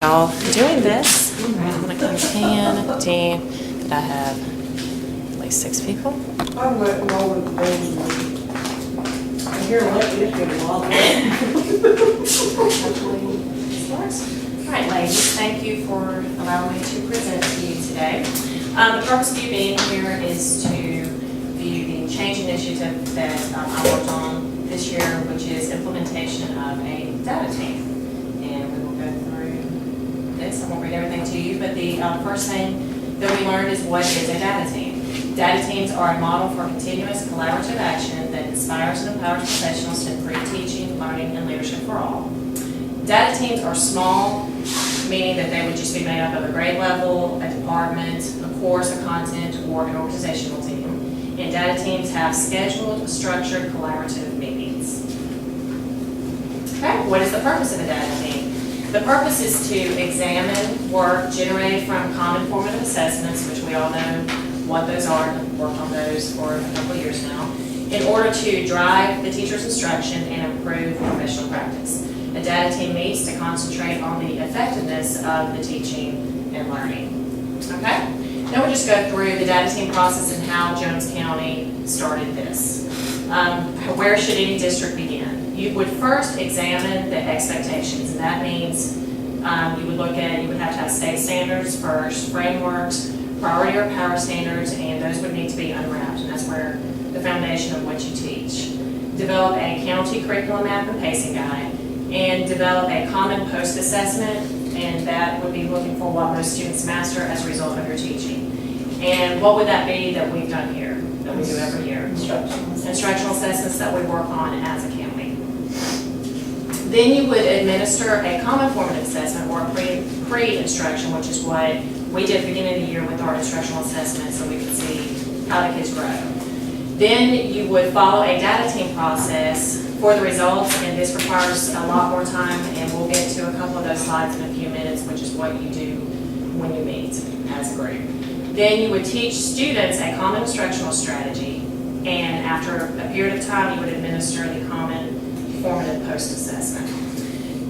Y'all doing this. All right, I'm gonna come 10, 15. Did I have like 6 people? I'm letting over the baby. I hear let this get along. Hopefully this works. All right, ladies, thank you for allowing me to present to you today. The purpose of you being here is to view the change initiative that I worked on this year, which is implementation of a data team. And we will go through this. I won't read everything to you, but the first thing that we learned is what is a data team. Data teams are a model for continuous collaborative action that inspires and empowers professionals to improve teaching, learning, and leadership for all. Data teams are small, meaning that they would just be made up of a grade level, a department, a course, a content, or an organizational team. And data teams have scheduled, structured, collaborative meetings. Okay, what is the purpose of a data team? The purpose is to examine work generated from common formative assessments, which we all know what those are, and worked on those for a couple of years now, in order to drive the teacher's instruction and improve professional practice. A data team meets to concentrate on the effectiveness of the teaching and learning. Okay? Now we'll just go through the data team process and how Jones County started this. Where should any district begin? You would first examine the expectations, and that means you would have to have state standards first, frameworks, priority or power standards, and those would need to be unwrapped, and that's where the foundation of what you teach. Develop a county curriculum map and pacing guide, and develop a common post assessment, and that would be looking for what most students master as a result of your teaching. And what would that be that we've done here, that we do every year? Instructional assessments that we work on as a county. Then you would administer a common formative assessment or a pre-instruction, which is what we did at the beginning of the year with our instructional assessment so we could see how the kids grow. Then you would follow a data team process for the results, and this requires a lot more time, and we'll get to a couple of those slides in a few minutes, which is what you do when you meet as a group. Then you would teach students a common instructional strategy, and after a period of time, you would administer the common formative post-assessment.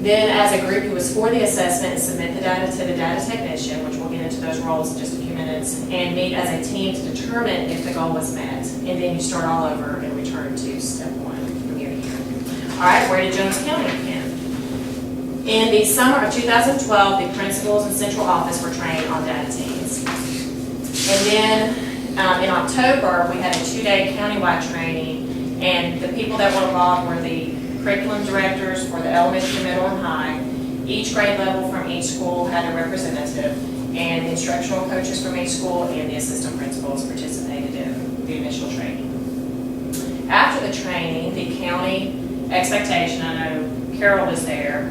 Then as a group, you would score the assessment and submit the data to the data technician, which we'll get into those roles in just a few minutes, and meet as a team to determine if the goal was met. And then you start all over and return to step 1 from year to year. All right, where did Jones County begin? In the summer of 2012, the principals and central office were trained on data teams. And then in October, we had a 2-day countywide training, and the people that were involved were the curriculum directors for the elementary, middle, and high. Each grade level from each school had a representative, and the instructional coaches from each school and the assistant principals participated in the initial training. After the training, the county expectation, I know Carol was there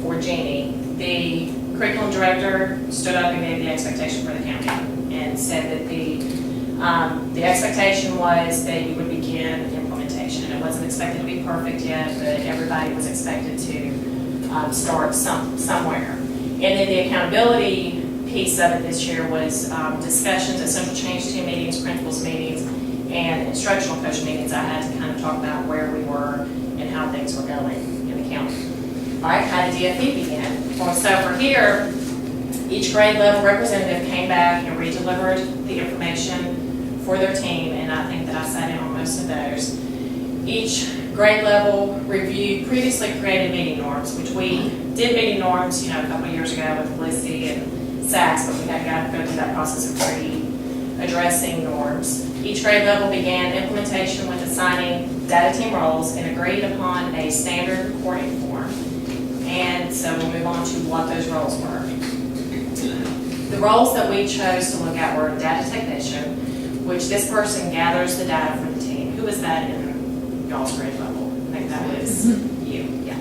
for Jeannie, the curriculum director stood up and gave the expectation for the county and said that the expectation was that you would begin implementation. It wasn't expected to be perfect yet, but everybody was expected to start somewhere. And then the accountability piece of it this year was discussions at central change team meetings, principals meetings, and instructional coach meetings. I had to kind of talk about where we were and how things were going in the county. All right, how did DFE begin? Well, so for here, each grade level representative came back and re-delivered the information for their team, and I think that I sat in on most of those. Each grade level reviewed previously created meeting norms, which we did meeting norms, a couple of years ago with Felicity and SACS, but we had to go through that process of addressing norms. Each grade level began implementation with assigning data team roles and agreed upon a standard reporting form. And so we'll move on to what those roles were. The roles that we chose to look at were data technician, which this person gathers the data for the team. Who was that in y'all's grade level? I think that was you, yeah.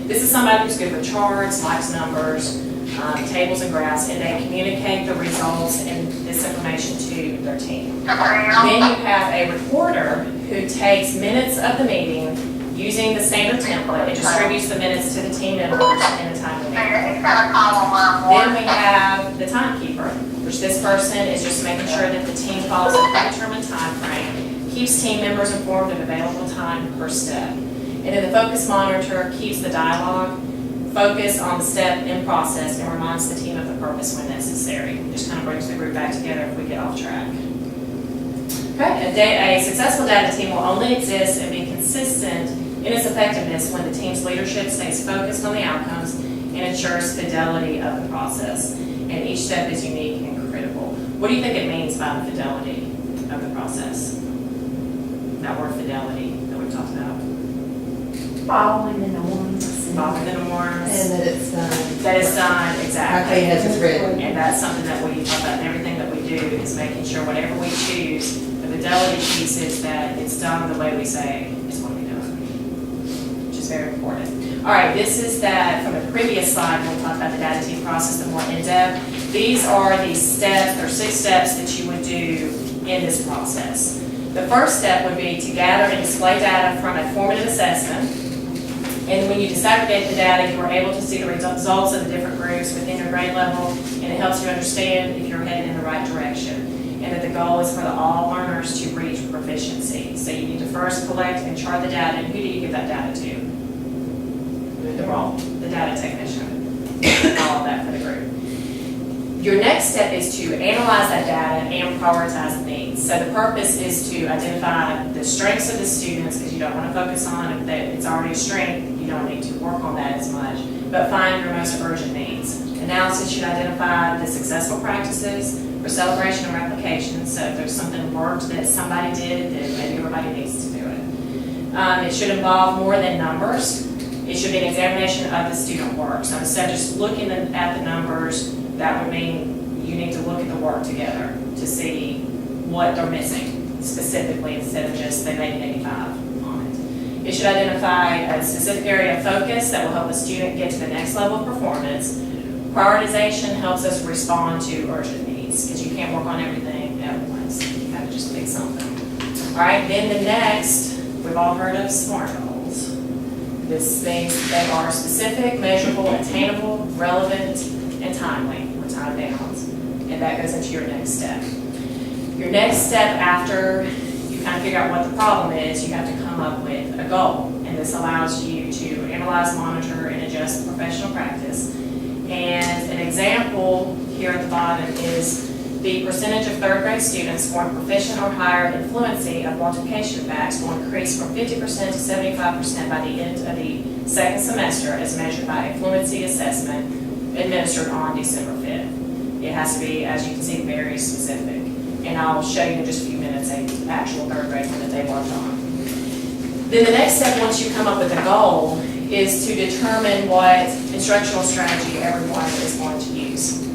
This is somebody who's good with charts, likes numbers, tables and graphs, and they communicate the results and this information to their team. Then you have a reporter who takes minutes of the meeting using the standard template and distributes the minutes to the team members in a timely manner. Then we have the timekeeper, which this person is just making sure that the team follows a predetermined time frame, keeps team members informed of available time per step. And then the focus monitor keeps the dialogue focus on the step in process, and reminds the team of the purpose when necessary. Just kind of brings the group back together if we get off track. Okay, a successful data team will only exist and be consistent in its effectiveness when the team's leadership stays focused on the outcomes and ensures fidelity of the process. And each step is unique and critical. What do you think it means by the fidelity of the process? That word fidelity that we've talked about. Following the norms. Following the norms. And that it's done. That it's done, exactly. Okay, as it's written. And that's something that we talk about in everything that we do, is making sure whatever we choose, the fidelity piece is that it's done the way we say it's going to be done, which is very important. All right, this is that from the previous slide when we talked about the data team process, the more in-depth. These are the steps, there are 6 steps that you would do in this process. The first step would be to gather and display data from a formative assessment. And when you disaggregate the data, you are able to see the results of the different groups within your grade level, and it helps you understand if you're headed in the right direction. And that the goal is for all learners to reach proficiency. So you need to first collect and chart the data, and who do you give that data to? The role, the data technician. All of that for the group. Your next step is to analyze that data and prioritize the needs. So the purpose is to identify the strengths of the students, because you don't want to focus on if it's already a strength, you don't need to work on that as much, but find your most urgent needs. Analysis should identify the successful practices for celebration and replication. So if there's something worked that somebody did, then maybe everybody needs to do it. It should involve more than numbers. It should be an examination of the student work. So instead of just looking at the numbers, that would mean you need to look at the work together to see what they're missing specifically, instead of just they made an 85 on it. It should identify a specific area of focus that will help a student get to the next level of performance. Prioritization helps us respond to urgent needs, because you can't work on everything at once. You have to just pick something. All right, then the next, we've all heard of SMART goals. This means they are specific, measurable, attainable, relevant, and timely, or time bound. And that goes into your next step. Your next step after you kind of figure out what the problem is, you have to come up with a goal. And this allows you to analyze, monitor, and adjust professional practice. And an example here at the bottom is the percentage of third grade students scoring proficient or higher in fluency of multiplication facts will increase from 50% to 75% by the end of the second semester, as measured by a fluency assessment administered on December 5th. It has to be, as you can see, very specific. And I'll show you in just a few minutes an actual third grade one that they worked on. Then the next step, once you come up with a goal, is to determine what instructional strategy everyone is going to use.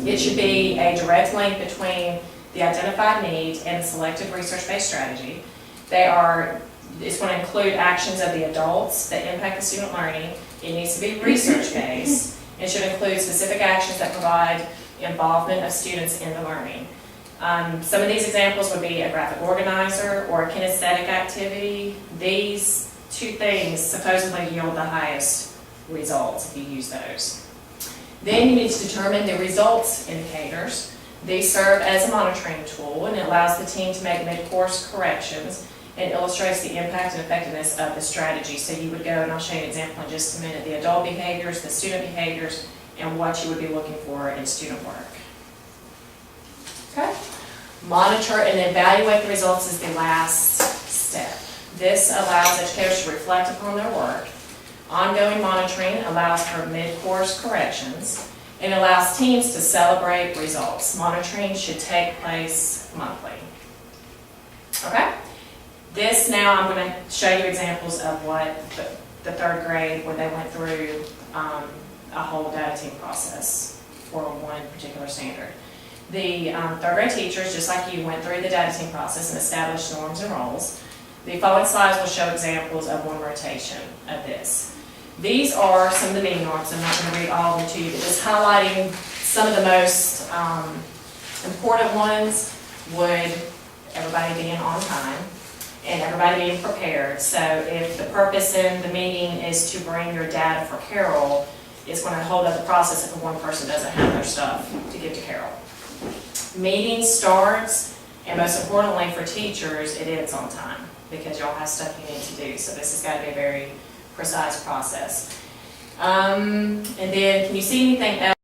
It should be a direct link between the identified need and the selected research-based strategy. It's going to include actions of the adults that impact the student learning. It needs to be research-based. It should include specific actions that provide involvement of students in the learning. Some of these examples would be a graphic organizer or a kinesthetic activity. These 2 things supposedly yield the highest results if you use those. Then you need to determine the results indicators. These serve as a monitoring tool, and it allows the team to make mid-course corrections and illustrates the impact and effectiveness of the strategy. So you would go, and I'll show you an example in just a minute, the adult behaviors, the student behaviors, and what you would be looking for in student work. Okay? Monitor and evaluate the results is the last step. This allows educators to reflect upon their work. Ongoing monitoring allows for mid-course corrections and allows teams to celebrate results. Monitoring should take place monthly. Okay? This now, I'm going to show you examples of what the third grade, when they went through a whole data team process for one particular standard. The third grade teachers, just like you, went through the data team process and established norms and roles. The following slides will show examples of one rotation of this. These are some of the meeting norms. I'm not going to read all of them to you, but just highlighting some of the most important ones would everybody being on time and everybody being prepared. So if the purpose in the meeting is to bring your data for Carol, it's going to hold up the process if one person doesn't have their stuff to give to Carol. Meeting starts, and most importantly for teachers, it ends on time, because y'all have stuff you need to do. So this has got to be a very precise process. And then, can you see anything else